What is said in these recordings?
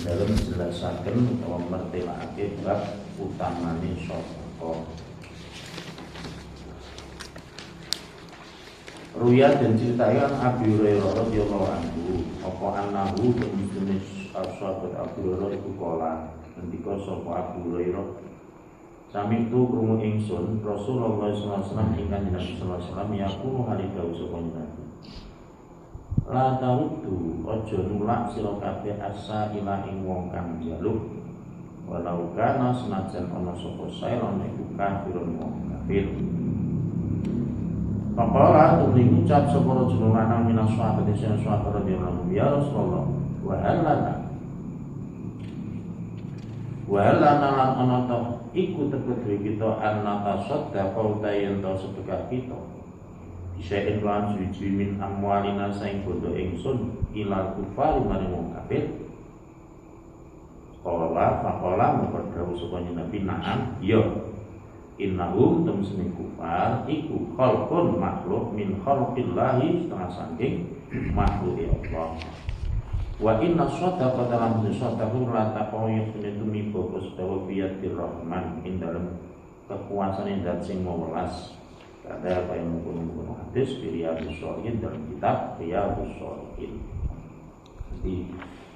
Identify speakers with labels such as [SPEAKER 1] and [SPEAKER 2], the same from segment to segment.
[SPEAKER 1] dalam jelasaken utawa mertelakake bab utamane sedekah. Ruya dan ceritakan Abu Hurairah radhiyallahu anhu apa annahu jenis sahabat Abu Hurairah iku kala ngendika sapa Abu Hurairah sami tu krungu ingsun Rasulullah sallallahu alaihi wasallam ing Kanjeng Nabi sallallahu alaihi wasallam yaqulu halika sapa Nabi la taruddu aja nulak sira kabeh asa ila ing wong kang njaluk walau kana senajan ana sapa sae lan iku kafirun wong kafir. Faqala tuli ngucap sapa rajul lanang minas sahabat sing sahabat radhiyallahu anhu ya Rasulullah wa halana lan ana ta iku tegese kita annata saddaqa utayen ta sedekah kita bisa lan suci min amwalina saing bondo ingsun ilal kufar maring wong kafir. Faqala mengkodawu sapa Nabi na'am ya innahum temsene kufar iku khalqun makhluk min khalqillahi setengah saking makhluk Allah. Wa inna sadaqata lan sadaqatu la taqawu yutumi fokus dawa biyatir rahman ing dalem kekuasaan zat sing welas. Ada apa yang mengkono hadis Riyadhus Shalihin dalam kitab Riyadhus Shalihin. Jadi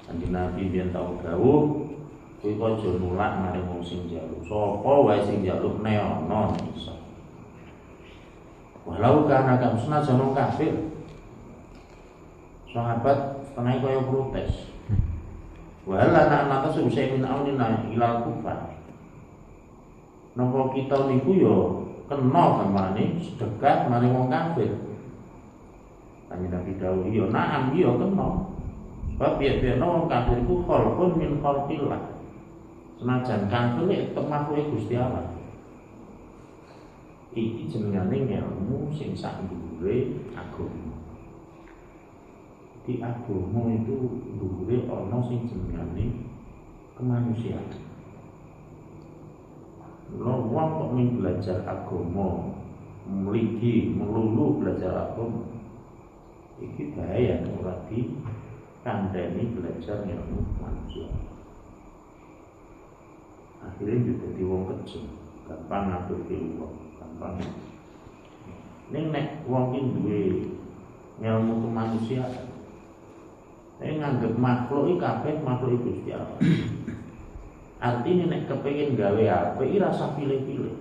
[SPEAKER 1] Kanjeng Nabi biyen tau dawuh kuwi aja nulak maring wong sing njaluk. Sapa wae sing njaluk ne ana iso. Walau kana kang senajan wong kafir. Sahabat setengah kaya protes. Wala ana susah min aunina ilal kufar. Napa kita niku yo kena kamane sedekah maring wong kafir. Kanjeng Nabi dawuh yo na'am yo kena. Sebab biyen wong kafir iku khalqun min khalqillah. Senajan kafir itu makhluk Gusti Allah. Iki jenengane ilmu sing sak dhuwure agama. Di agama itu dhuwure ana sing jenengane kemanusiaan. Lho wong kok mung belajar agama, mligi melulu belajar agama. Iki bahaya ora dikandani belajar ilmu manusia. Akhirnya juga di wong kecil, gampang ngatur di wong, gampang. Ning nek wong iki duwe ilmu kemanusiaan, nek nganggep makhluk iki kabeh makhluk Gusti Allah. Artinya nek kepengin gawe apik iki rasa pilih-pilih.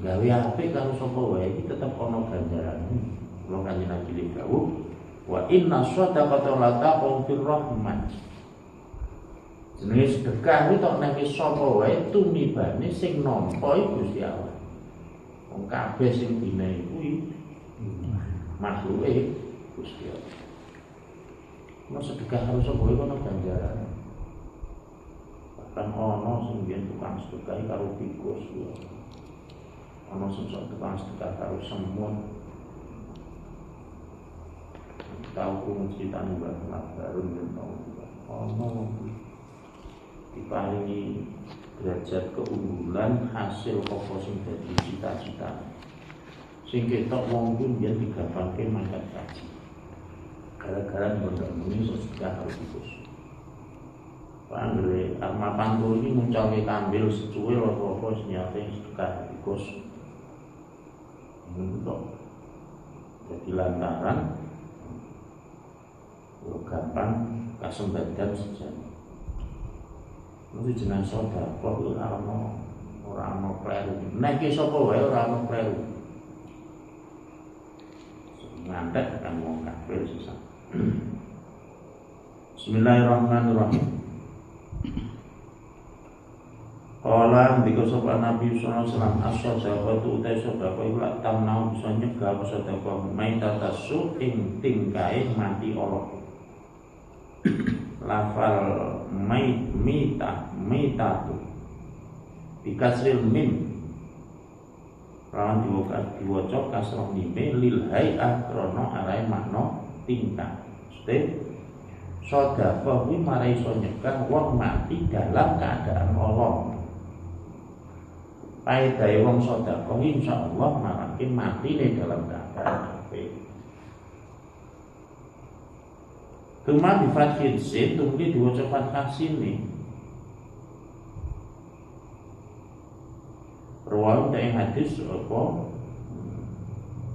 [SPEAKER 1] Gawe apik karo sapa wae iki tetep ana ganjarane. Kula Kanjeng Nabi dawuh, wa inna shadaqata la taqul rahman. Jenenge sedekah kuwi tok nek sapa wae tumibane sing nampa Gusti Allah. Wong kabeh sing dinae kuwi makhluke Gusti Allah. Mas sedekah harus sapa wae ana ganjaran. Bahkan ana sing yen tukang sedekah karo tikus ya. Ana sing tukang sedekah karo semut. Tahu ku ceritane Mbah Harun yen tau. Ana diparingi derajat keunggulan hasil apa sing dadi cita-cita. Sing ketok wong kuwi yen digapangke mangkat kaji. Gara-gara muni sedekah karo tikus. Panggere Arma Pantul iki muncalke kambil secuil apa-apa senyate sedekah tikus. Untuk jadi lantaran yo gampang kasembadan sejan. Mesti jeneng sedekah ora ana kleru. Nek ki sapa wae ora ana kleru. Ngantek kan wong kafir susah. Bismillahirrahmanirrahim. Qala ndika sapa Nabi sallallahu alaihi wasallam as-sadaqatu utai sedekah iku lak tamnau bisa nyegah sedekah maita tasu ing tingkae mati Allah. Lafal mitatu dikasril mim lawan diwaca kasrah mime lil hay'ah krana arahe makna tingkah. Sedekah kuwi marai iso nyegah wong mati dalam keadaan Allah. Paedahe wong sedekah insyaallah marake matine dalam keadaan apik. Tuma bi fathil sin tumuli diwaca fathah sin ni. Rawahu ta'ing hadis apa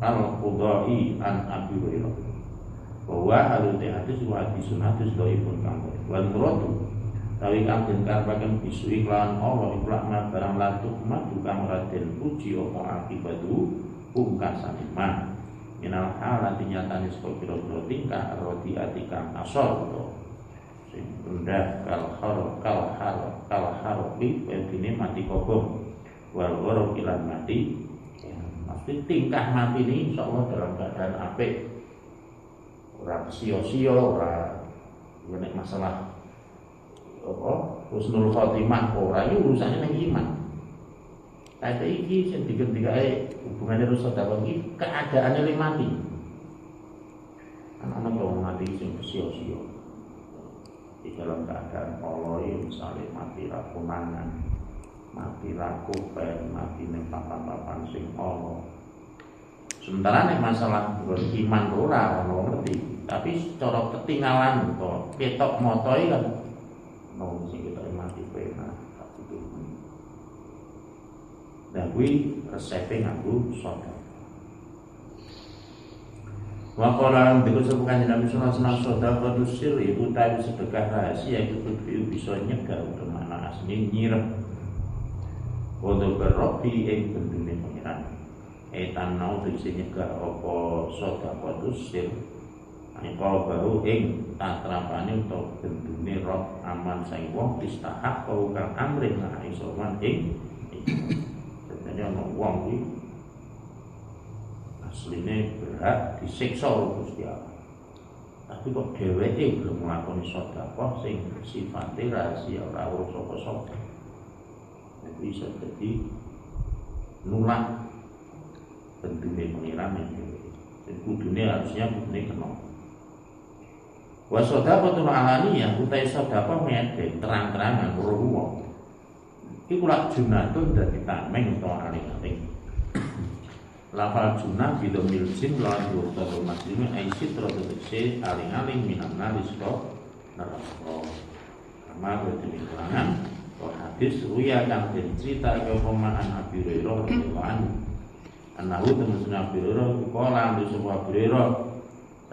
[SPEAKER 1] Al-Qudai an Abi Hurairah bahwa haluti hadis wa hadisun hadis dhaifun kang wal muradu tawi kang den karepaken bisu iklan Allah iklak barang latuk madu kang raden puji apa akibatu pungkasane man minal halati nyatane saka pira-pira tingkah rodi atikang asor sing rendah kal haroki dene mati kobong wal ghorok ilan mati ya, maksud tingkah mati ini insyaallah dalam keadaan apik ora sia-sia ora nek masalah apa husnul khotimah ora iki urusane nang iman. Kaya iki sing digendikae hubungane rusak dalam iki keadaane le mati. Anak-anak wong mati sing sia-sia di dalam keadaan Allah misalnya mati rakunangan mati laku pen mati ning papan-papan sing Allah. Sementara nek masalah iman ora ono ngerti, tapi cara ketinggalan to ketok moto iki kan ono sing kita mati pena tapi itu. Dan kuwi resepe nganggo sedekah. Wa qala ndek sepukan Nabi sallallahu alaihi wasallam sedekah dusir itu tadi sedekah rahasia itu bisa nyegah untuk mana asli nyirep. Untuk beropi yang bentuknya pengiran etan nau bisa nyegah apa sedekah dusir ini kalau baru yang tatrapane untuk bentuknya roh aman saing wong istahak kau kang amrin nah isoman yang sebenarnya ono wong iki asline berhak disiksa Gusti Allah tapi kok dheweke belum nglakoni sedekah sing sifate rahasia ora urus sapa-sapa bisa jadi nulak bentuknya pengiran dan kudune harusnya kudune kena wa sedekahul alaniyah utai sedekah medhe terang-terangan weruh wong iku lak junatun dadi tameng utawa aling-aling lafal junah bidomil jin lawan diurut muslimin aisyit rodotese aling-aling minan nalis kok neraka sama berarti kelangan hadis ruya kang den cerita ke pemaan Abi Hurairah radhiyallahu anhu. Anahu temen Abi Hurairah kala di sebuah Abi Hurairah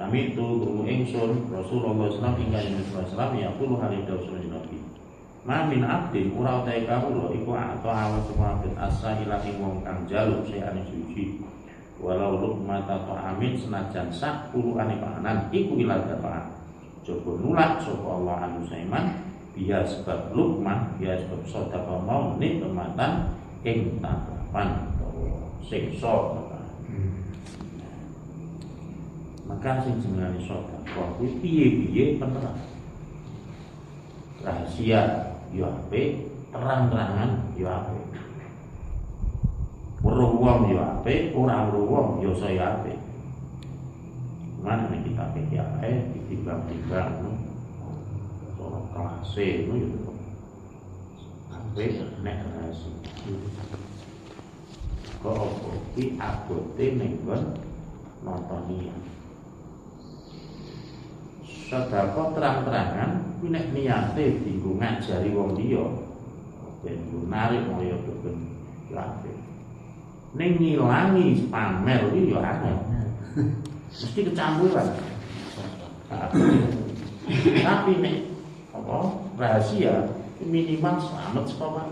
[SPEAKER 1] kami itu guru ingsun Rasulullah sallallahu alaihi wasallam ya kulo hari dawuh Nabi. Ma min abdin ora utahe kawula iku atau awak abid asa ilahi wong kang jaluk seane suci. Walau luqmata ta'amin senajan sak puluhane panganan iku ila dafa. Coba nulak sapa Allah anu saiman dia sebab lukmah, dia sebab sedekah mau nikmatan ing tatapan siksa. Maka sing jenenge sedekah kuwi piye-piye penerang. Rahasia yo apik, terang-terangan yo apik. Weruh wong yo apik, ora weruh wong yo saya apik. Mana kita pikir ae ditimbang-timbang kelas itu sampai nek rahasia kok apa ki abote ning kon nonton sedekah terang-terangan kuwi nek niate dienggo ngajari wong liya ben narik moyo ben lawe ning ngilangi pamer iki yo aneh mesti kecampuran tapi nek apa rahasia minimal selamat sekolah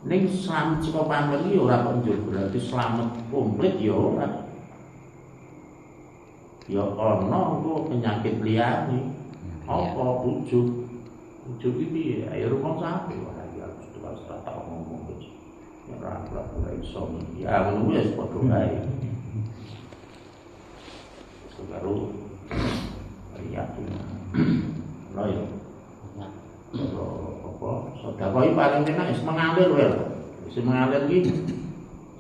[SPEAKER 1] ning selamat sekolah iki ora penjur berarti selamat komplit ya ora ya ana engko penyakit liyane apa ujug iki ayo rumah sakit ora ya terus tak ngomong wis ya ora iso ya ngono wis padha wae baru yakin lho ya apa sedekah iki paling enak wis mengalir wae wis mengalir iki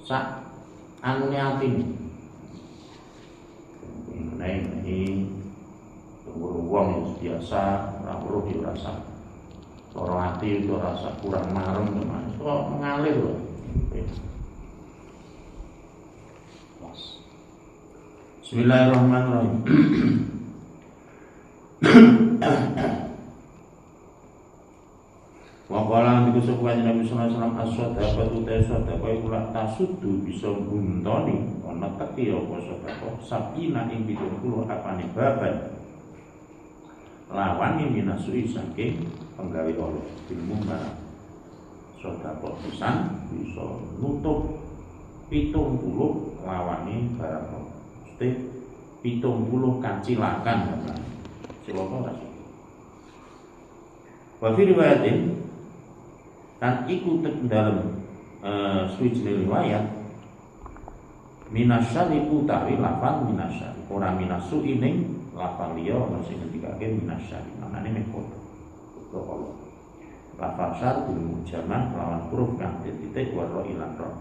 [SPEAKER 1] sak anune atine ini wong yang biasa ora perlu dirasa lara ati itu rasa kurang marem teman kok mengalir loh Bismillahirrahmanirrahim. Wa qala dikusuk kanjeng Nabi sallallahu alaihi wasallam as-shadaqatu ta iku la tasuddu bisa buntoni ana teki apa sedekah sakina ing 70 apane baban lawan minasui saking penggawe Allah ilmu barang sedekah pisan bisa nutup 70 lawani barang mesti 70 kacilakan kan cilaka ora sih wa fi riwayatin kan iku dalam suwijine riwayat minasyari utawi lafal minasyari ora minasu ini lafal liya ana sing ngendikake minasyari manane mekot Allah lafal syar bil mujamah lawan huruf kang titik wa ra ilan ra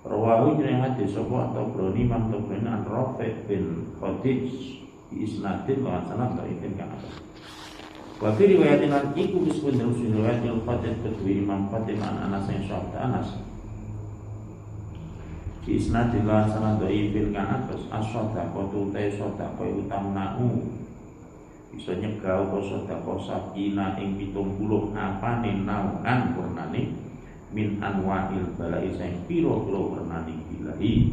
[SPEAKER 1] rawahu jeneng hadis sapa atau broni man tobren an Rafi bin Khadij di isnadin lawan sanad dhaifin kan wa fi riwayatin lan iku disebut dalam riwayat al-Fatih kedua Imam Fatih an Anas yang syahid Anas di isnadin lawan sanad dhaifin kan atas as-sadaqah tu ta sadaqah utamna'u bisa nyegah apa sedekah sakina ing 70 apane naungan purnane min anwa'il bala'i sing pira-pira purnane bilahi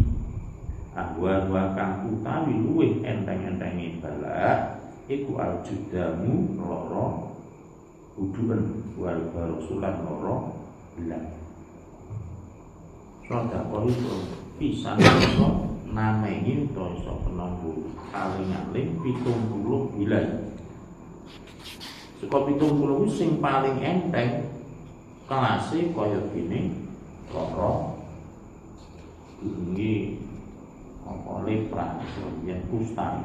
[SPEAKER 1] ahwa kang utawi luwih enteng-entenge bala iku aljudamu loro huduan wal barusulan loro bilang sedekah itu pisan iso namengi utawa iso penanggu paling-paling 70 bilang Suka 70 sing paling enteng kelase kaya gini loro ini apa lepra yang kusta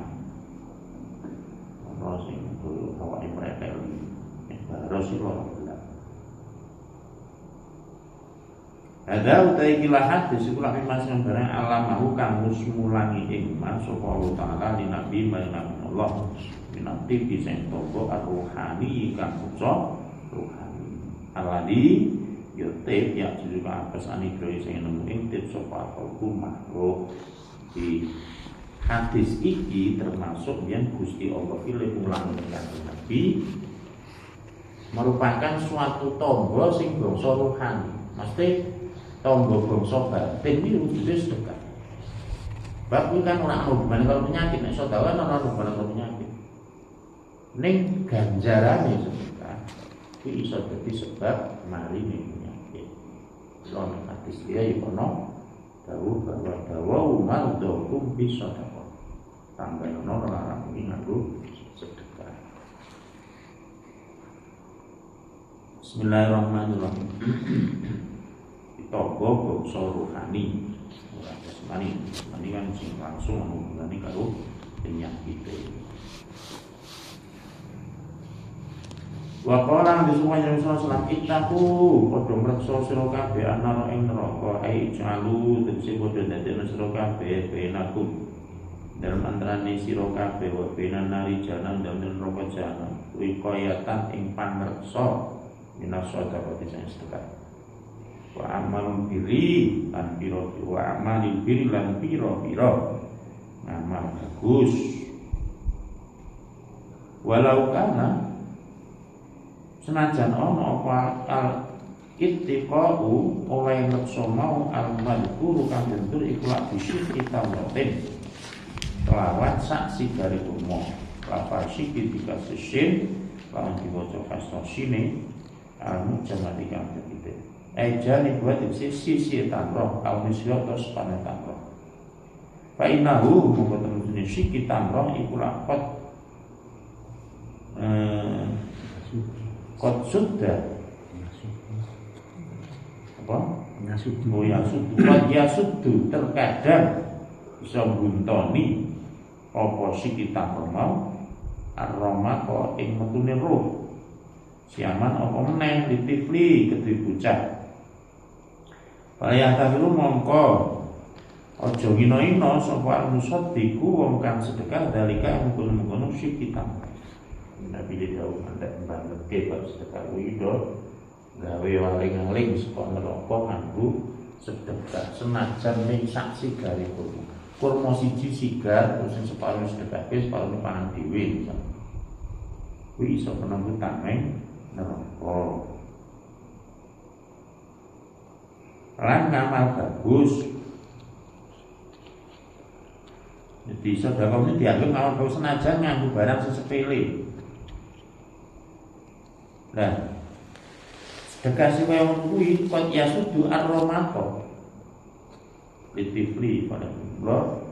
[SPEAKER 1] loro sing kudu awake mrepel baru sih loro belas ada utai kila hadis iku lak mas barang alamahu kang musmulangi ing mas sapa Allah taala li nabi Allah minati biseng toko ar-ruhani kang ucap ruhani aladi yotep ya juga atas anigroi sing nemu ing tip sapa makhluk di hadis iki termasuk yang Gusti Allah pilih ulang dengan Nabi merupakan suatu tombol sing bangsa ruhani mesti tombol bangsa batin ini wujudnya sedekah bab kan orang hubungan kalau penyakit nek sedekah ana hubungan kalau penyakit ning ganjarane sedekah iki iso dadi sebab mari penyakit lan hadis dia iku ono dawuh bahwa dawuh mardhukum bisa sedekah tambah ono larang iki nganggo sedekah. Bismillahirrahmanirrahim. Togo bangsa rohani ora jasmani kan sing langsung hubungane karo penyakit. Wa qala bismillahir rahmanir rahim ittaqu padha mreksa sira kabeh ana ing neraka ai jalu tegese padha dadekno sira kabeh benakum dalam antarané sira kabeh wa benan nari jalan dalem neraka jalan wiqayatan ing pangreksa minas sedekah sing sedekah wa amal biri lan piro wa amal biri lan piro ngamal bagus walau kana senajan ono apa al ittiqau oleh lekso mau al madhkuru kang bentur iku lak bisyik kita watin kelawan saksi dari umum lafal syiki dikasih shin lawan diwaca fasosine al mujamatikan kita ejani buat sisi tamroh al-misyotos pada tamroh fa'inahu mengatakan jenis siki tamroh iku lakot kot sudah apa? Oh yasudu terkadang bisa buntoni apa siki tamroh mau arroma kok ing metune roh siaman apa meneh ditifli kedue bocah Payah tafiru mongko ojo ngino-ino sapa al-musaddiqu wong kang sedekah dalika mengkono-mengkono kita. Nabi dawuh andek banget bab sedekah wido gawe waling-aling saka neraka nganggo sedekah senajan ning saksi gari kurma siji sigar terus sing separuh sedekahke separuh pangan dhewe kuwi iso penemu tameng neraka lan ngamal bagus. Jadi sedekah ini dianggap ngamal bagus senajan nganggo barang sesepele. Nah, sedekah sing kaya ngono kuwi kot yasudu ar-romato litifli pada Allah.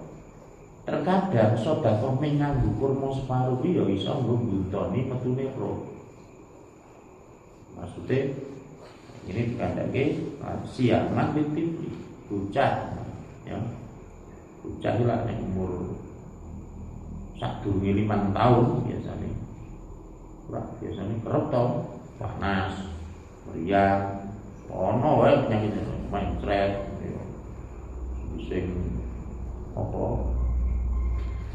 [SPEAKER 1] Terkadang sedekah nganggo kurma separuh iki ya iso nggo buntoni metune roh. Maksudnya ini dikandake siaman litifli bocah ya. Bocah lah nek umur 1-5 tahun biasanya. Biasanya kerep to, panas, meriang, ono wae penyakit main stres, sing apa?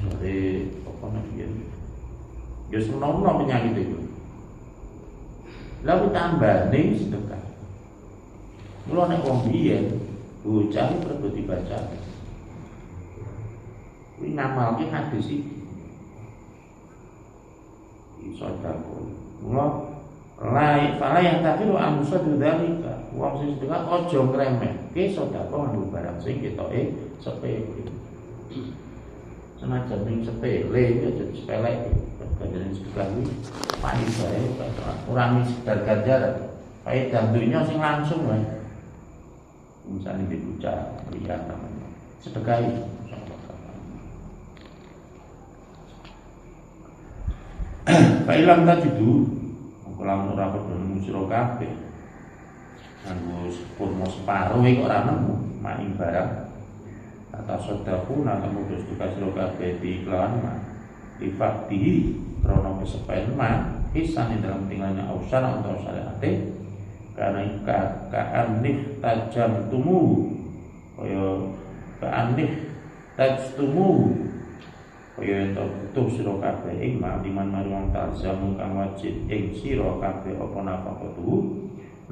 [SPEAKER 1] Jadi apa namanya? Ya semua penyakit itu. Lalu tambah nih sedekah. Mula nek wong biyen bocah perlu dibaca. Kuwi ngamalke hadis iki. Sedekah. Mula fala yang tafiru amsadu dzalika. Wong sing sedekah aja ngremehke sedekah nganggo barang sing ketoke sepele. Senajan ning sepele ya jadi sepele. Ganjaran sedekah kuwi paling bae ora sekedar ganjaran. Faedah dunya sing langsung wae. Misalnya dibuka lihat namanya sedekah itu. Kailam tajidu lamun ora padha sira kabeh nganggo kurma separo iki ora nemu maing barang atau sedekah nang mudhus sedekah sira kabeh di kelawan mah difaktihi krana kesepen mah hisan dalam tinggalnya ausar atau syariate karena ka'anih tajam tumu kaya ka'anih tajtumu kaya ento butuh sira kabeh ing maliman marang talzamu kang wajib ing sira kabeh apa nafaqatu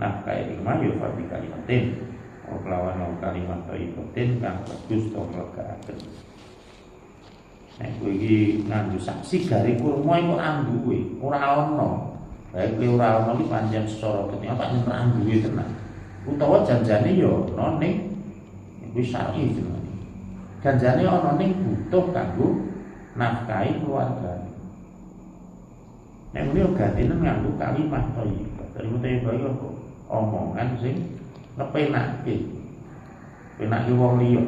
[SPEAKER 1] nafkah ing mayu fati kalimatin kelawan kalimat thayyibatin kang bagus to legaaken. Nek kowe iki nganggo saksi gare kurma iku ambuhe ora ana. Baik kowe ora ana iki pancen secara ketika pancen ora ambuhe tenan. Utawa janjane ya ana ning kuwi syar'i jenenge. Janjane ana ning butuh kanggo nafkahi keluarga. Nek muni gantine nganggo kalimat thayyibah. Kalimat thayyibah iku omongan sing ngepenake. Penake wong liya.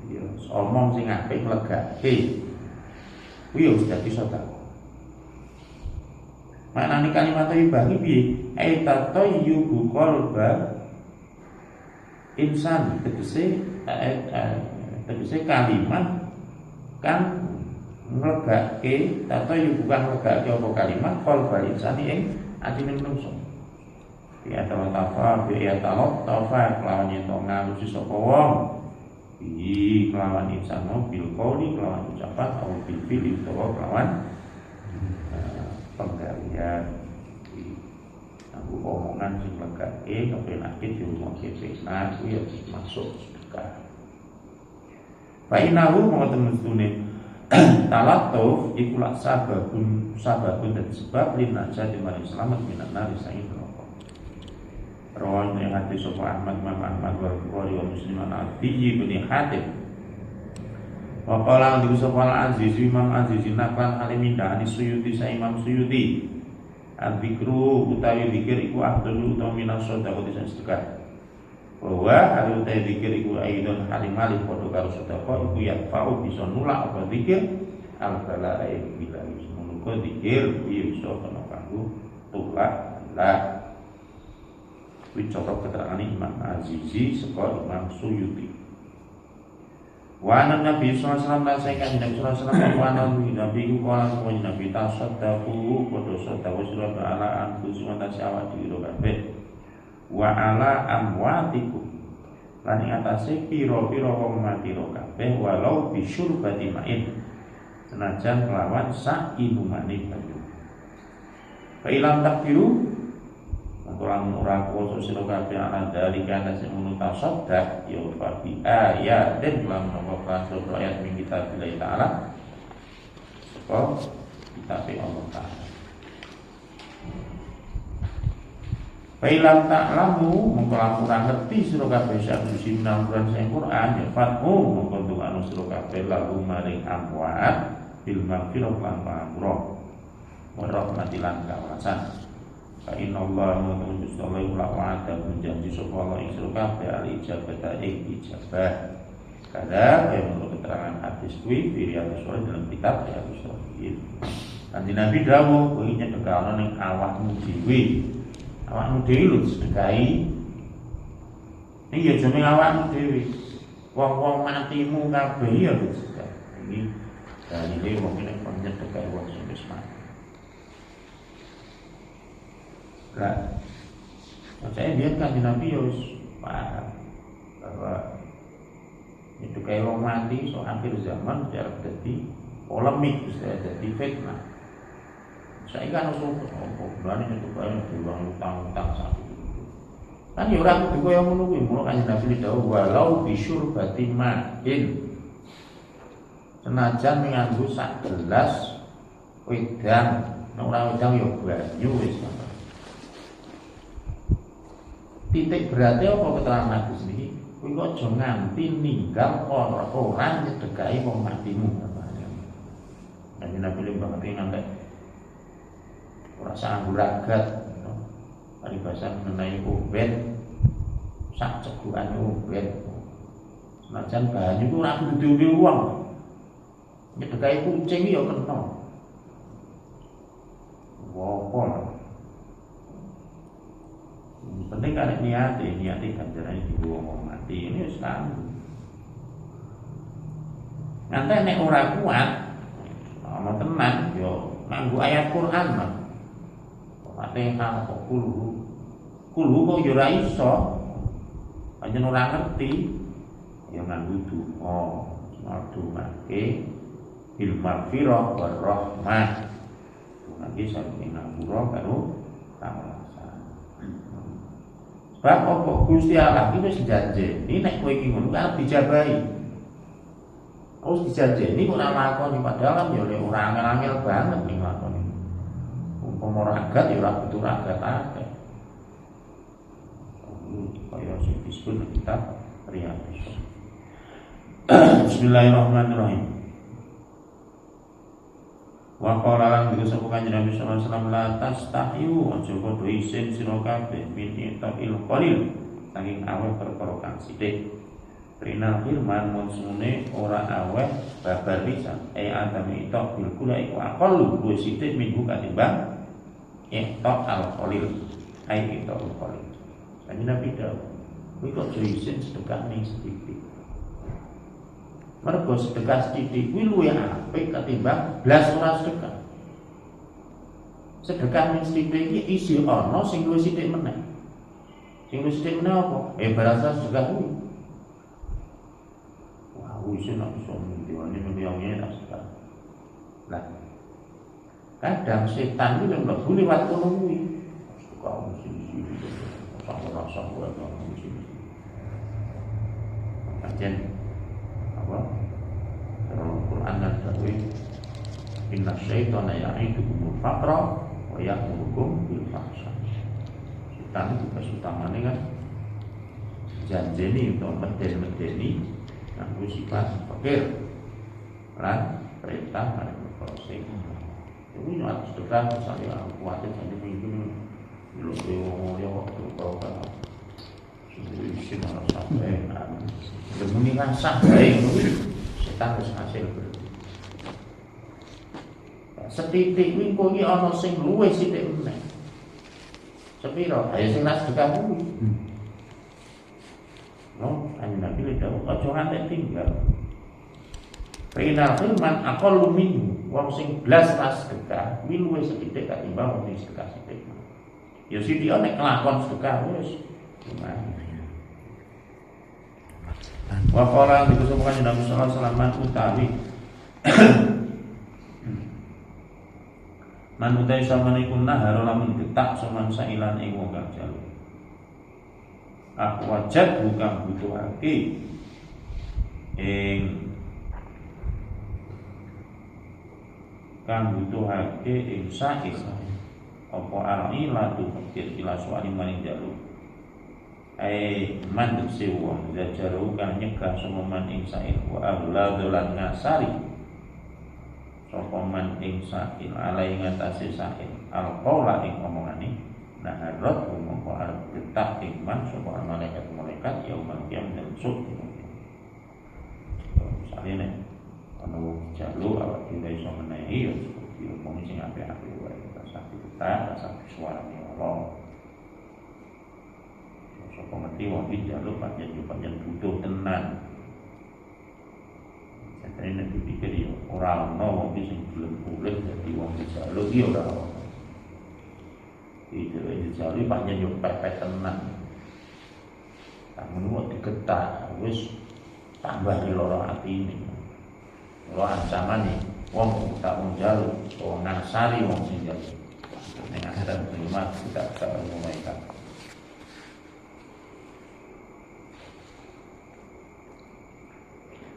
[SPEAKER 1] Ya, omong sing apik legake. Kuwi yo dadi sedekah. Maknane kalimat thayyibah iki piye? Aita thayyibu qalba insan tegese kalimat kan nglegake atau yo bukan nglegake apa kalimat qalba insani ing atine manungsa. Ya tawafa ya tawafa kelawan yen ngalusi sapa wong iki kelawan insan bil qauli kelawan ucapan atau bil fi'li utawa kelawan penggalian aku omongan sing legake kepenake diomongke penak kuwi masuk sedekah. Fainahu mongten mestune talatuf iku lak sababun dan sebab linajah di mari selamat minan nar saing neraka. Rawan yang hadis sapa Ahmad wa Bukhari wa Muslim an Abi bin Hatim. Wa qala di sapa Al-Aziz Imam Aziz naklan alimindani Suyuti sa Imam Suyuti. Al-Zikru utawi zikir iku afdalu utawa minas sedekah di sedekah. Bahwa harus teh zikir iku aidon halimali padha karo sedekah iku yafau bisa nulak apa zikir al-bala bila menunggu zikir bisa kena kanggo tulak lah. Wicara keterangan Imam Azizi saka Imam Suyuti. Wa anna Nabi sallallahu alaihi wasallam sayyidina Nabi sallallahu alaihi wasallam wa anna Nabi ku kala sapa Nabi tasaddaqu padha sedekah sira ala anfusikum tasawat diri kabeh. Wa ala amwatikum lan ing atase pira-pira wong mati ro kabeh walau bisyurbati ma'in senajan kelawan sak inumane banyu. Fa ilam takfiru kurang ora kuasa sira kabeh ana dari kana sing menuta sabda ya fabi ayat den lan mongko ayat min kitab Allah taala sapa kitab Allah taala. Failam ta'lamu mongko lamun ora ngerti sira kabeh sak sinau Quran ya fatmu mongko anu sira kabeh lalu maring amwat bil maghfirah lan pamrah wa rahmatilan kawasan. Fa inna Allah mustaqim la wa'ada menjanji sapa Allah ing sira kabeh ali ijabah ijabah. Kada menurut keterangan hadis kuwi Riyadhus Shalihin dalam kitab Riyadhus Shalihin. Kanjeng Nabi dawuh kuwi nyedekahno ning awakmu dhewe. Awakmu dhewe lho sedekahi. Iki ya jeneng awakmu dhewe. Wong-wong matimu kabeh ya lho sedekah. Iki dalile wong nek nyedekahi wong sing wis mati. Lah, saya lihat kan Nabi Yus paham bahwa itu kayak orang mati so akhir zaman secara jadi polemik, jadi fitnah. Saya kan usul berani itu kayak diulang utang-utang satu itu. Kan ya orang juga yang menunggu, mulai kan Nabi tahu walau bisyur batimahin senajan menganggu sak gelas wedang, orang wedang ya banyu wis. Titik beratnya apa keterangan hadis ini? Kowe kok aja nganti ninggal orang nyedekahi wong matimu. Nabi banget ngantek ora sanggup ragat, paribasan mengenai uben, sak cegukan uben. Senajan banyu ku ora kudu diombe wong. Nyedekahi kucing ya kena. Wopol. Penting kan niati ganjaran di wong mati ini wis kanggo. Nganti nek ora kuat, ana tenan yo nganggo ayat Quran mah. Fatihah kok kulo kok yo ora iso. Panjen ora ngerti yo nganggo donga, ndongake bil maghfirah war rahmah. Nanti saking ngapura karo sebab apa Gusti Allah iki wis janjeni nek kowe iki ngono arep dijabahi. Wis dijanjeni kok ora lakoni padahal kan ya ora angel-angel banget ning lakoni. Umpama ragat ya ora butuh ragat akeh. Kaya sing disebut kitab Riyadhus. Bismillahirrahmanirrahim. Wa qala lan disebut Kanjeng Nabi sallallahu alaihi wasallam la tastahyu aja padha isin sira kabeh min itil qalil saking aweh perkara kang sithik. Rina firman munsune ora aweh babar pisan adam itu bil kula iku aqallu luwih sithik minggu katimbang itil qalil ai itil qalil. Kanjeng Nabi dawuh kuwi kok aja isin sedekah ning sithik. Mergo sedekah sithik kuwi luwih apik ketimbang blas ora sedekah. Sedekah ning sithik iki isi ana sing luwih sithik meneh. Sing luwih sithik meneh apa? Berasa sedekah kuwi. Wah, wis nek iso diwane ngene tak sedekah. Lah. Kadang setan itu mlebu liwat kono kuwi. Sedekah mesti ora rasa wae kok mesti. Kajen dalam Quran dan Tauhid inna syaitana ya'idukumul faqra wa ya'murukum bil fahsya. Setan itu tugas utamanya kan janjeni untuk medeni nganggo sifat fakir lan perintah marang proses. Itu nyuat sedekah misalnya kuatin sampai minggu belum yo waktu kau kan sudah isi malah sampai demi ngasah baik setan wis hasil berarti. Setitik kuwi kok iki ana sing luwih sithik meneh. Sepiro? Ayo sing nas sedekah kuwi. No, Kanjeng Nabi le dawuh aja nganti tinggal. Rina firman aqallu minhu wong sing blas nas sedekah kuwi luwih sithik katimbang wong sing sedekah sithik. Ya sithik nek kelakon sedekah wis lumayan. Wa qala dikusukan Nabi sallallahu alaihi wasallam utawi Man utai samane iku nahar lamun getak saman sailan ing wong kang jaluk. Wajat bukan butuhake ing kang butuhake ing sail apa arai latu fakir ila suali maring jaluk man sewa jajaru kang nyegah sapa man ing sail wa agla dolan ngasari sapa man ing sail alai ngatasi sail alqaula ing omongane naharot mongko arep getak ing man sapa malaikat yaumul qiyamah dan sub misalnya nek ana wong jaluk awak dhewe iso menehi ya diomongi sing apik-apik wae rasa kita rasa suarane Allah. Sapa ngerti wong iki jaluk pancen butuh tenan. Sakjane nek dipikir ya ora ana wong iki sing gelem urip dadi wong jaluk iki ora ana. Iki jaluk pancen yo pepet tenan. Kamu mau digetak wis tambah loro atine. Lo ancaman nih, wong tak jaluk, wong nasari wong sing jaluk. Ning akhirat terima tidak mereka.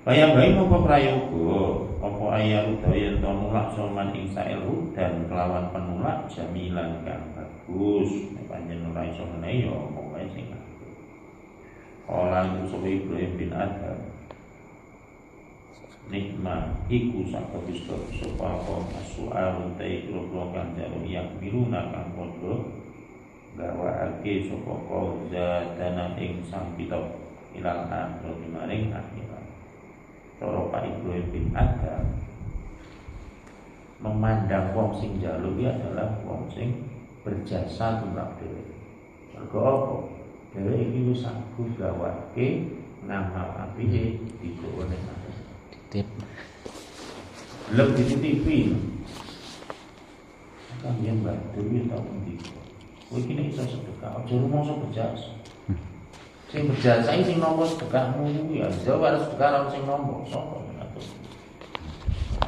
[SPEAKER 1] Kaya bayi mongko prayoga, apa ayat utawa to nulak soman ing sail dan kelawan penulak jamilan kang bagus. Nek panjen nulak iso menehi ya apa wae sing bagus. Kala Ibrahim bin Adham nikmat iku saka bisa sapa masual te kula kang jaro yak miruna kang padha gawake sapa zadana ing sampita ilal akhir maring akhirat. Cara Pak Ibrahim bin Adham memandang wong sing njaluk iki adalah wong sing berjasa tumrap dhewe. Mergo apa? Dhewe iki wis aku gawake ngamal apike digone tip lebih dititipi kan dia bantu dia tahu nanti kowe iki nek iso sedekah aja rumangsa berjasa sing berjasa iki sing nampa sedekahmu ya jauh harus sedekah orang sing nampa sapa ngatur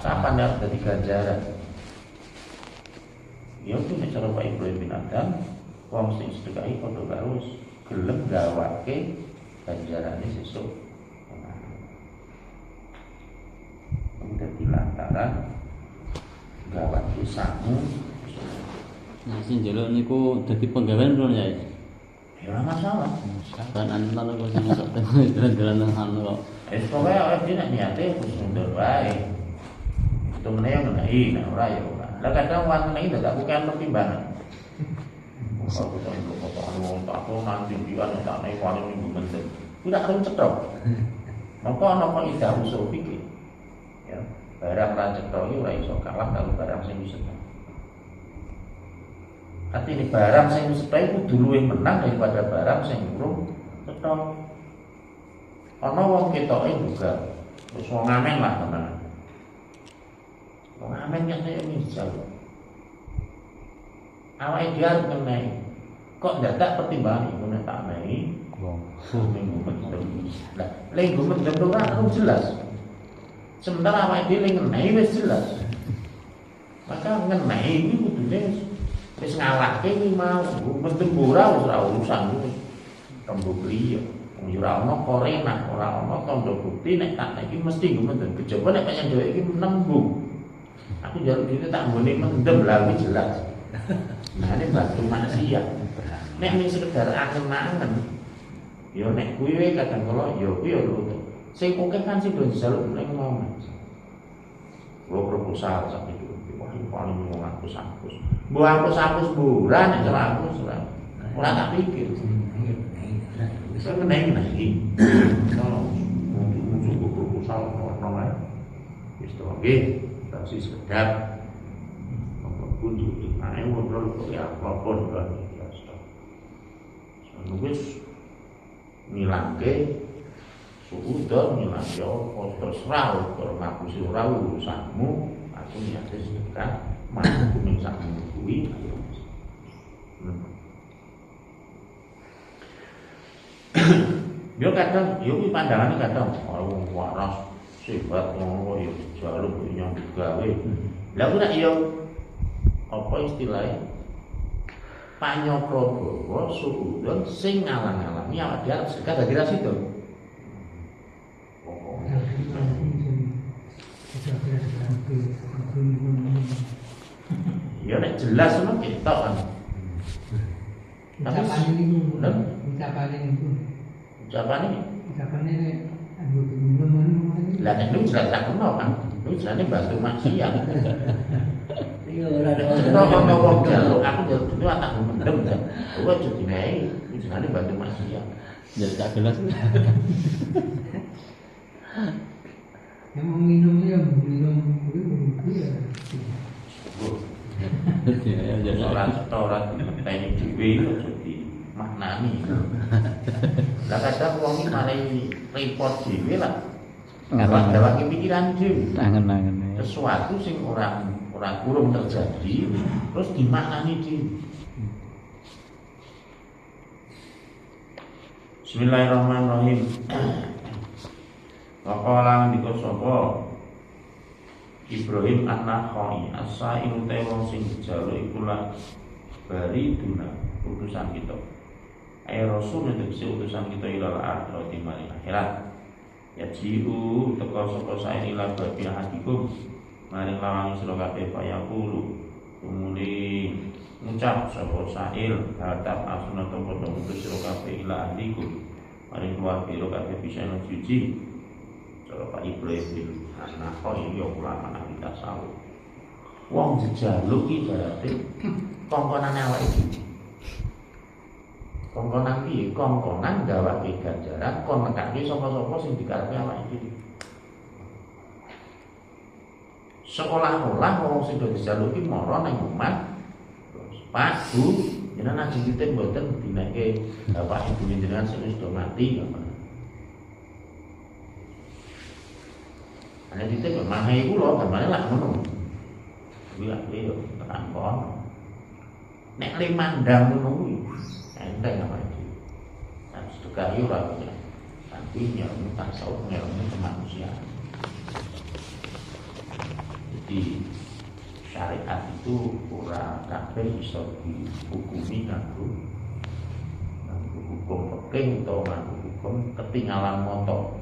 [SPEAKER 1] kapan ya dadi ganjaran ya kuwi nek cara Pak Ibrahim bin Adham wong sing sedekah iki padha karo gelem gawake ganjarane sesuk dadi lantaran gawat dosamu.
[SPEAKER 2] Nah, sing njaluk niku dadi penggawean lho ya.
[SPEAKER 1] Ya ora masalah.
[SPEAKER 2] Kan anak kok sing sok jalan-jalan nang anu kok.
[SPEAKER 1] Pokoke awake dhewe nek niate wis mundur wae. Itu meneh menehi nek ora ya ora. Lah kadang wong menehi dadak bukan pertimbangan. Kalau kita itu potongan wong tak nanti dia tak naik paling minggu mendem. Tidak akan cetok. Maka ana kok ida usul pikir. Ya, barang ra cetok iki ora iso kalah karo barang sing wis cetok. Artinya barang sing wis cetok iku kudu luwih menang daripada barang sing urung cetok. Ana wong ketoke juga wis wong amen lah tenan. Wong amen kan nek misal. Awake dhewe arep ngenehi. Kok dadak pertimbangan iku nek tak menehi wong minggu mendem. Lah, minggu mendem ora jelas. Sementara awake dhewe ngenehi wis jelas. Maka ngenehi iki kudune wis ngalahke iki mau mendem ora wis ora urusan kuwi. Tombo beli ya. Wong ora ana korena, ora ana tanda bukti nek tak iki mesti mendem. Kejaba nek pancen dhewe iki nembung. Aku njaluk dhewe tak nggone mendem lah wis jelas. Nah ini bantu manusia. Nek ning sekedar angen-angen. Ya nek kuwi wae kadang kala ya kuwi ya lho. Sing oke kan sing do njaluk nek ngomong. Lo proposal sak itu. Wah, paling mau hapus-hapus. Mbok hapus-hapus buran nek cara hapus ora. Ora tak pikir. Wis kena iki. Kalau untuk proposal ono ae. Wis to nggih, tapi sekedar untuk naik ngobrol ya apapun kan biasa. Wis ngilangke suudon ngilangke apa terserah karo ngapusi ora urusanmu aku niate sedekah mampu ning sakmu kuwi. Yo kadang yo iki pandangane kadang wong waras sifat ngono yo jaluk nyambut gawe. Lah ora yo apa istilahnya panyoprabawa suudon sing ngalang-alangi awak dhewe arep sedekah dadi ra sida. Ya nek jelas ngono ketok kan.
[SPEAKER 3] Ucapan ini
[SPEAKER 1] lah nek lu jelas tak kenal kan. Lu jelasnya bantu maksiat.
[SPEAKER 3] iya ora
[SPEAKER 1] Kalau ngomong jaluk aku jaluk itu tak mendem kan. Gua jadi naik, lu jelasnya bantu maksiat.
[SPEAKER 2] Jadi tak gelas.
[SPEAKER 3] yang mau minum ya ya
[SPEAKER 2] Ya, jadi
[SPEAKER 1] Setoran teknik dhewe itu jadi maknani. Lah kadang wong iki malah repot dhewe lah. Ngawak pikiran dhewe.
[SPEAKER 2] angen-angen.
[SPEAKER 1] Sesuatu sing ora kurung terjadi terus dimaknani dhewe. Bismillahirrahmanirrahim. Waqala ndika sapa Ibrahim an-Nakhai as-sailu te wong sing dijaluk iku la bari duna utusan kita. Ay rasul tegese utusan kita ilal akhirat di maring akhirat. Ya jiu teka sapa sae ila babi hatikum maring lawang sira kabeh payaqulu tumuli ngucap sapa sail hadap asuna to padha utus sira kabeh ila ahlikum maring keluarga kabeh bisa suci. Cara Pak Ibrahim bin An-Nakhai ya ulama ahli tasawuf. Wong jejaluk iki berarti kongkonane awake dhewe. Kongkonan piye? Kongkonan gawake ganjaran kon nekake sapa-sapa sing dikarepe awake dhewe. Seolah-olah wong sing do dijaluk iki mara nang omah. Pak, Bu, jenengan ajeng titip mboten dineke bapak ibu jenengan sing wis do mati apa. Ana titip mangke iku lho gamane lak ngono. Kuwi lak yo tekan kono. Nek le mandang ngono kuwi enteng apa iki. Kan sedekah yo ora bisa. Tapi ilmu tasawuf ilmu kemanusiaan. Jadi syariat itu ora kabeh iso dihukumi nganggo hukum fikih utawa nganggo hukum ketinggalan moto.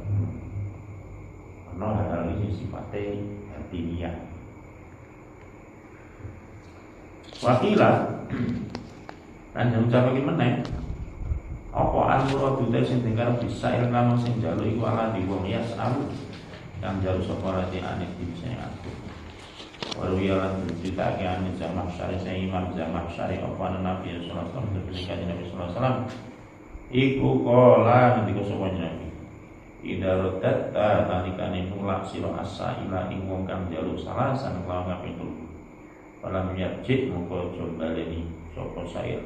[SPEAKER 1] Ana hal ini sifatnya diniyah. Wakila lan ucap iki meneh apa al-muradu sing dengkar bisa ilmu sing njaluk iku ala di wong yasalu kang njaluk sapa rati anik bisa aku. Walau ialah cerita ke ane Zamah Syari saya Imam Zamah Syari apa Nabi Sallallahu Alaihi Wasallam ketika Nabi Sallallahu Alaihi Wasallam iku kola nanti kesopannya Nabi ida rodat talikane nulak siro asa ila ing wong kang jaluk salasan kelawan kaping 3 Falam yarjik mongko aja baleni sapa sair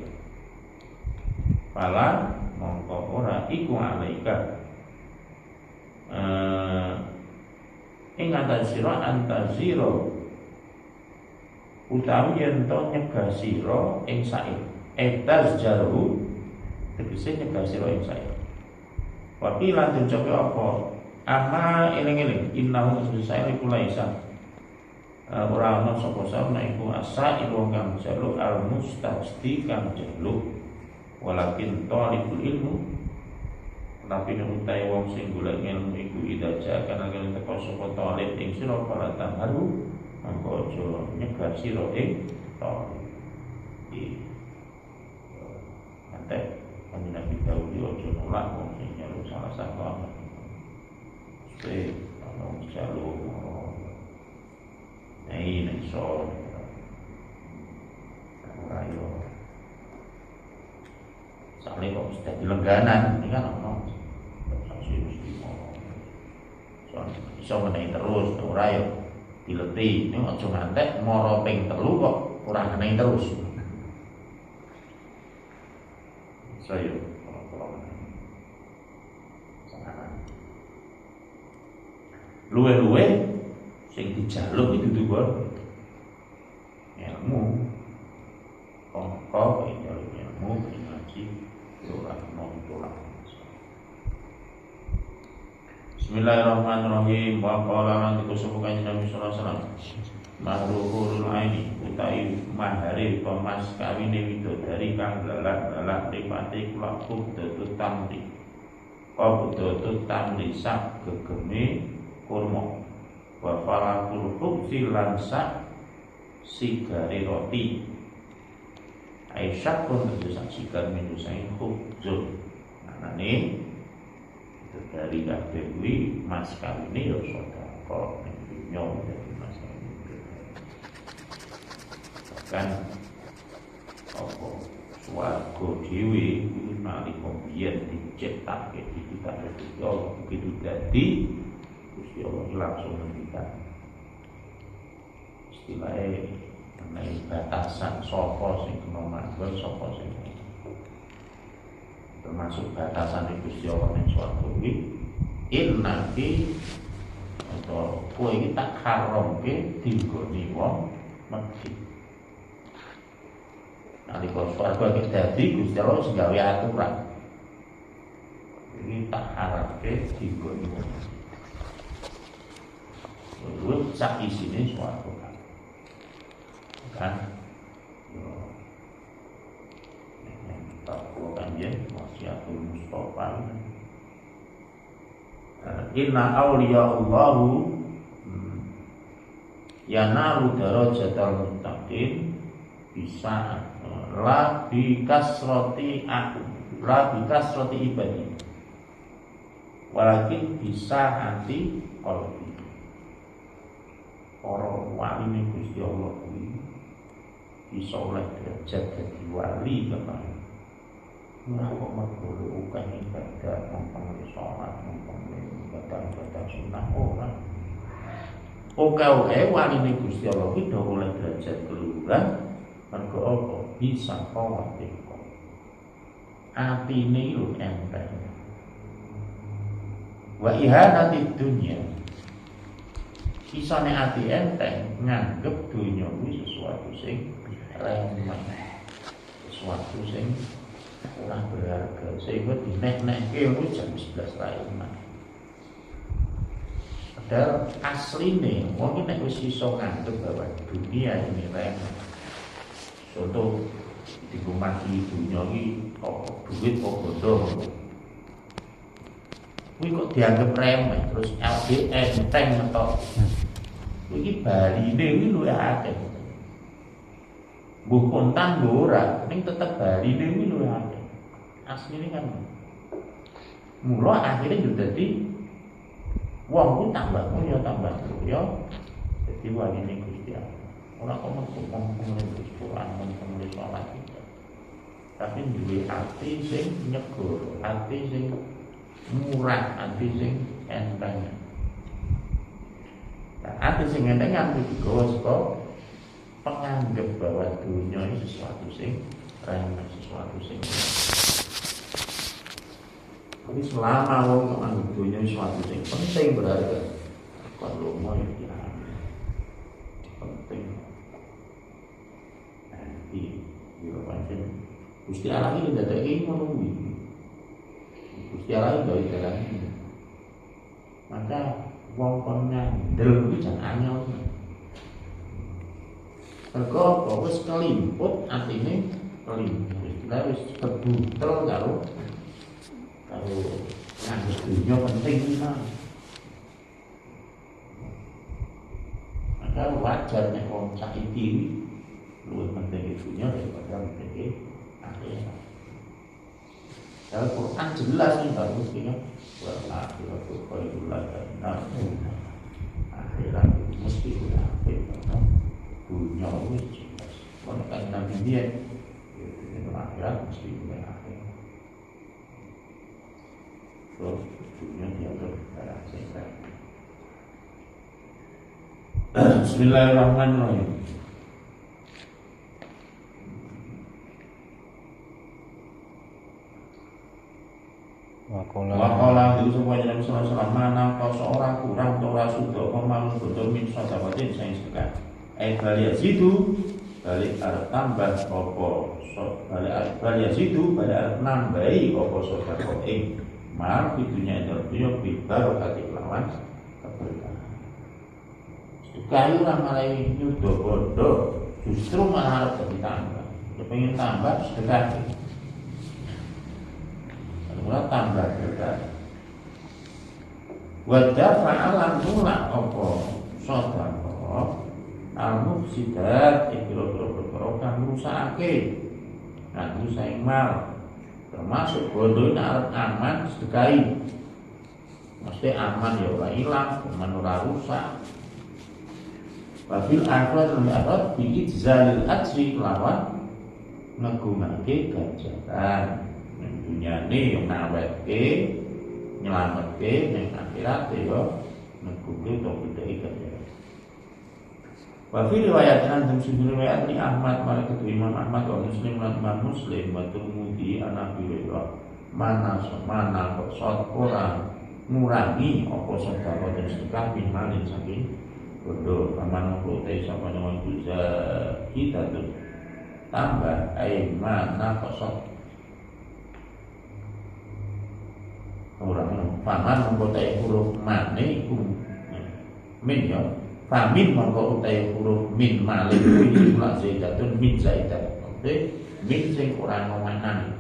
[SPEAKER 1] Fala mongko ora iku alaika ing atas sira antaziro utawi yen to nyegah sira ing sair etaz jaru tegese nyegah sira ing sair Wapi lanjut coba apa? Ama eling-eling innahu sair iku laisa ora ana sapa sapa iku asa wong kang jaluk al-mustasdi kang jaluk walakin talibul ilmu tapi nek utahe wong sing golek ilmu iku idaja kana kene teko sapa talib ing sira para tamharu mangko aja nyegah sira ing talib iki ate Nabi Daud aja nolak wong sing jaluk salah satu amat supaya wong jaluk ini so ayo soalnya kok sudah dilengganan ini kan ono saksi mesti soalnya bisa menai terus ora yo dileti ini aja ngantek moro ping 3 kok ora menai terus saya luwe-luwe sing dijaluk itu tuh ilmu kok jaluk ilmu ngaji ora nolak. Bismillahirrahmanirrahim. Wa qala lan dikusubukan Nabi sallallahu alaihi wasallam mahruhul aini utai mahari pemas kawine widodari kang dalah ripate kula kudu tamri kudu tamri sak gegeme kurma wa falatul khubzi lan sak sigare roti Aisyah pun terdesak sigar minusai khubzun anane dari kabeh kuwi mas kawine ya sedekah ning dunya dadi mas kawine kan apa swarga dhewe kuwi nalika biyen diciptakke dititake Gusti Allah begitu dadi Gusti Allah langsung ngendikan istilahnya mengenai batasan sapa sing kena manggon sapa sing termasuk batasan Gusti Allah ning swarga kuwi innaki atau kowe iki tak haramke dinggoni wong mati. Nalika swarga iki dadi Gusti Allah wis gawe aturan. Iki tak haramke dinggoni wong. Terus sak isine swarga kan. Wasiatul Mustafa inna awliya Allahu yanalu darajatal muttaqin bisa la bi kasrati ibadi walakin bisa hati qalbi para wali Gusti Allah kuwi bisa oleh derajat dadi wali kemarin. Nah, kok mergo ukang ibadah, mumpung sholat, mumpung ibadah sunnah orang. Oke, wali ini Gusti Allah itu oleh derajat keluran, mergo apa? Bisa khawatir. Ati ini lu enteng. Wa ihanati dunya. Sisane ati enteng nganggep dunya kuwi sesuatu sing remeh. Sesuatu sing ora berharga sehingga dinek-nekke jam 11 lainnya. Padahal asline wong iki nek wis iso nganggep bahwa dunia ini remeh. Contoh digumati dunia iki kok duit kok bondo. Kuwi kok dianggap remeh terus enteng tok. Iki baline iki luwih akeh. Mbuh kontan ora, ning tetep baline iki luwih akeh. Asline kan mula akhirnya juga dadi wong ku tambah mulya tambah mulya dadi waline Gusti Allah. Ora kok ngomong Quran ngomong salat iki. Tapi duwe ati sing nyegur, ati sing murah, ati sing enteng. Ati sing enteng kudu digawa saka penganggep bahwa dunia ini sesuatu sing remeh, sesuatu sing tapi selama wong menganggap dunia sesuatu yang penting berharga, kalau mau ya penting. Nanti macam Gusti Allah ini tidak ada menunggu. Gusti Allah itu tidak ada. Maka wong kon ngandel itu jangan anyel. Mergo wis kelimput atine kelimput. Lah wis kebutel karo nganggo dunia penting kan. Maka wajar nek wong saiki luwih penting dunia daripada penting akhirat. Dalam Quran jelas nih bagus ini wal akhiratu khairul laka akhirat mesti apik karena dunia wis jelas. Kalau kan nabi dia itu akhirat mesti apik. Terus dunia dianggap barang sehat. Bismillahirrahmanirrahim. Wakola itu semuanya Nabi sallallahu alaihi wasallam mana kau seorang kurang atau rasudah pemalung betul min sodabatin saya sekat. Balik situ balik arep tambah opo balik situ balik arep nambahi opo sodabatin. Mal fitunya dunia bibar kati lawan keberkahan. Kayu ramalai nyudo bodoh justru malah harap ditambah. Dia pengen tambah sedekah. Mula tambah sedekah. Wadah fa'alan nulak apa sedekah al-mufsidat ikro-ikro kang rusake kang rusak mal termasuk bodoh arep aman sedekahi mesti aman ya ora ilang aman ora rusak wabil akhirat al-akhirat bi'idzalil ajri lawan ngegungake ganjaran ning dunyane yo ngawetke nyelametke ning akhirat yo ngegungke to gedhe ganjaran. Wa fi riwayat antum sujud riwayat ni Ahmad malik Imam Ahmad wa Muslim lan Imam Muslim wa Tirmidzi Nabi mana kok sot orang ngurangi apa sedekah dan sedekah bin malin saking bodoh aman mengkote sapa nang bisa kita tuh tambah mana kok sot orang paman mengkote huruf mane min ya famin mongko utahe huruf min malih kuwi lan zaidatun min zaidat. Oke, min sing ora ngomanan.